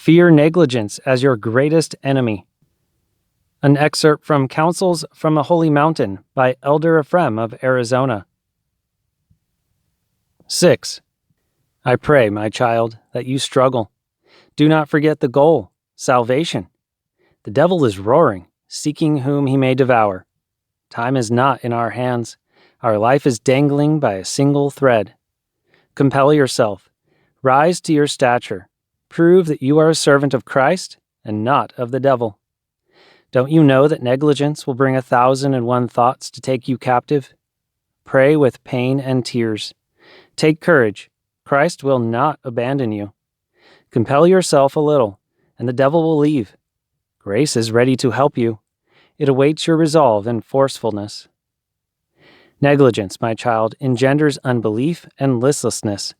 Fear negligence as your greatest enemy. An excerpt from Counsels from a Holy Mountain by Elder Ephraim of Arizona. 6. I pray, my child, that you struggle. Do not forget the goal, salvation. The devil is roaring, seeking whom he may devour. Time is not in our hands. Our life is dangling by a single thread. Compel yourself. Rise to your stature. Prove that you are a servant of Christ and not of the devil. Don't you know that negligence will bring 1,001 thoughts to take you captive? Pray with pain and tears. Take courage. Christ will not abandon you. Compel yourself a little, and the devil will leave. Grace is ready to help you. It awaits your resolve and forcefulness. Negligence, my child, engenders unbelief and listlessness,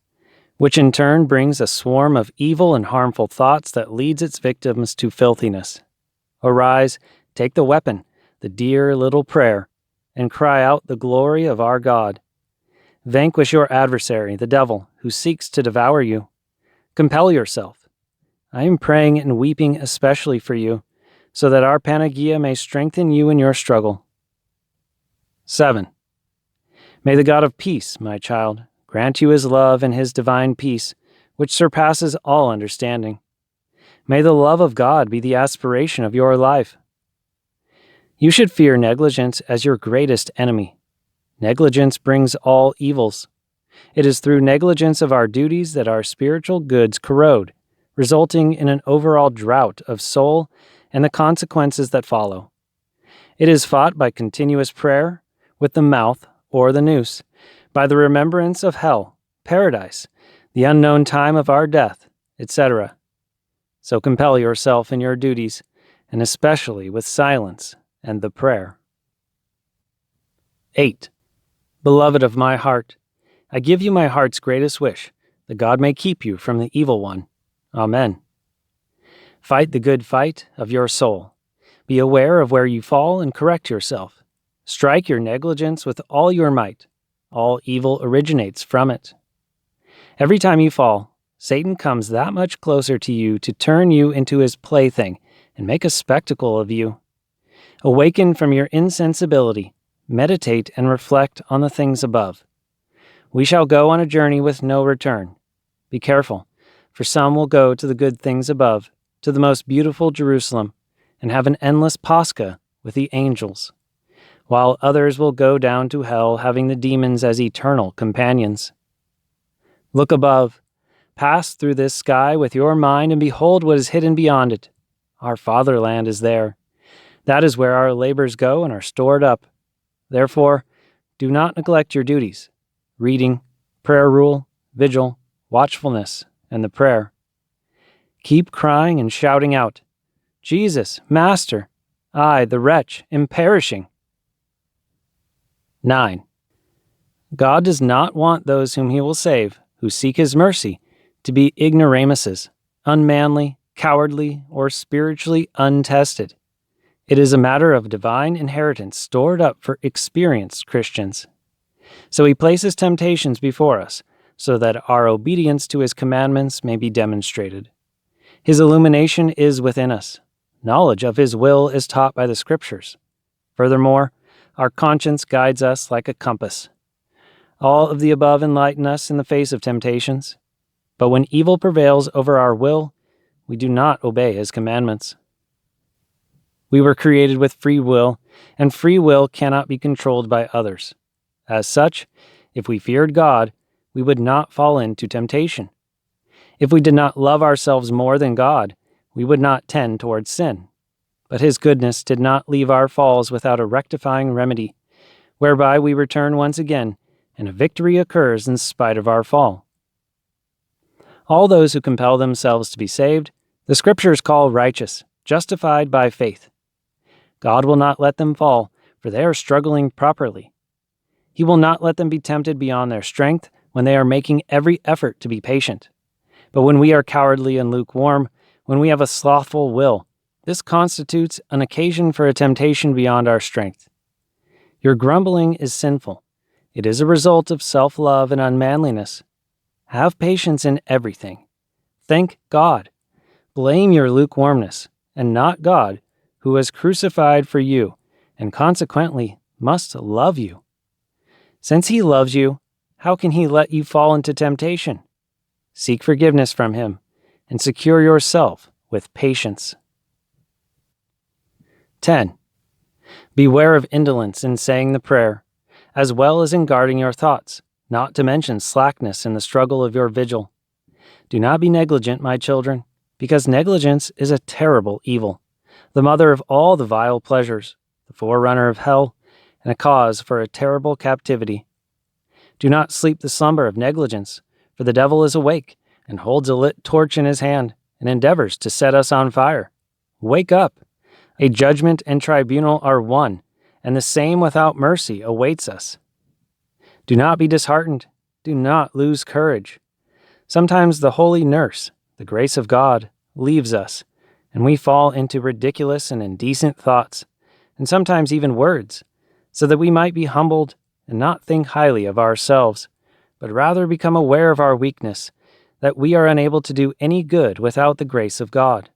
which in turn brings a swarm of evil and harmful thoughts that leads its victims to filthiness. Arise, take the weapon, the dear little prayer, and cry out the glory of our God. Vanquish your adversary, the devil, who seeks to devour you. Compel yourself. I am praying and weeping especially for you, so that our Panagia may strengthen you in your struggle. 7. May the God of peace, my child, grant you his love and his divine peace, which surpasses all understanding. May the love of God be the aspiration of your life. You should fear negligence as your greatest enemy. Negligence brings all evils. It is through negligence of our duties that our spiritual goods corrode, resulting in an overall drought of soul and the consequences that follow. It is fought by continuous prayer, with the mouth or the nous, by the remembrance of hell, paradise, the unknown time of our death, etc. So compel yourself in your duties, and especially with silence and the prayer. 8. Beloved of my heart, I give you my heart's greatest wish, that God may keep you from the evil one. Amen. Fight the good fight of your soul. Be aware of where you fall and correct yourself. Strike your negligence with all your might. All evil originates from it. Every time you fall, Satan comes that much closer to you to turn you into his plaything and make a spectacle of you. Awaken from your insensibility. Meditate and reflect on the things above. We shall go on a journey with no return. Be careful, for some will go to the good things above, to the most beautiful Jerusalem, and have an endless Pascha with the angels, while others will go down to hell, having the demons as eternal companions. Look above. Pass through this sky with your mind and behold what is hidden beyond it. Our fatherland is there. That is where our labors go and are stored up. Therefore, do not neglect your duties, reading, prayer rule, vigil, watchfulness, and the prayer. Keep crying and shouting out, Jesus, Master, I, the wretch, am perishing. 9. God does not want those whom he will save, who seek his mercy, to be ignoramuses, unmanly, cowardly, or spiritually untested. It is a matter of divine inheritance stored up for experienced Christians. So he places temptations before us, so that our obedience to his commandments may be demonstrated. His illumination is within us. Knowledge of his will is taught by the Scriptures. Furthermore, our conscience guides us like a compass. All of the above enlighten us in the face of temptations. But when evil prevails over our will, we do not obey his commandments. We were created with free will, and free will cannot be controlled by others. As such, if we feared God, we would not fall into temptation. If we did not love ourselves more than God, we would not tend towards sin. But his goodness did not leave our falls without a rectifying remedy, whereby we return once again, and a victory occurs in spite of our fall. All those who compel themselves to be saved, the Scriptures call righteous, justified by faith. God will not let them fall, for they are struggling properly. He will not let them be tempted beyond their strength when they are making every effort to be patient. But when we are cowardly and lukewarm, when we have a slothful will, this constitutes an occasion for a temptation beyond our strength. Your grumbling is sinful. It is a result of self-love and unmanliness. Have patience in everything. Thank God. Blame your lukewarmness, and not God, who was crucified for you, and consequently must love you. Since he loves you, how can he let you fall into temptation? Seek forgiveness from him, and secure yourself with patience. 10. Beware of indolence in saying the prayer, as well as in guarding your thoughts, not to mention slackness in the struggle of your vigil. Do not be negligent, my children, because negligence is a terrible evil, the mother of all the vile pleasures, the forerunner of hell, and a cause for a terrible captivity. Do not sleep the slumber of negligence, for the devil is awake, and holds a lit torch in his hand, and endeavors to set us on fire. Wake up! A judgment and tribunal are one, and the same without mercy awaits us. Do not be disheartened. Do not lose courage. Sometimes the holy nurse, the grace of God, leaves us, and we fall into ridiculous and indecent thoughts, and sometimes even words, so that we might be humbled and not think highly of ourselves, but rather become aware of our weakness, that we are unable to do any good without the grace of God.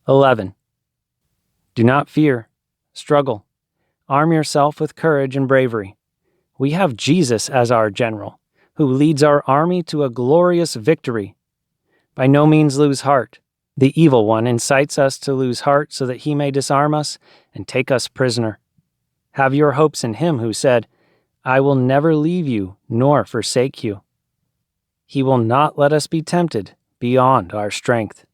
11. Do not fear. Struggle. Arm yourself with courage and bravery. We have Jesus as our general, who leads our army to a glorious victory. By no means lose heart. The evil one incites us to lose heart so that he may disarm us and take us prisoner. Have your hopes in him who said, I will never leave you nor forsake you. He will not let us be tempted beyond our strength.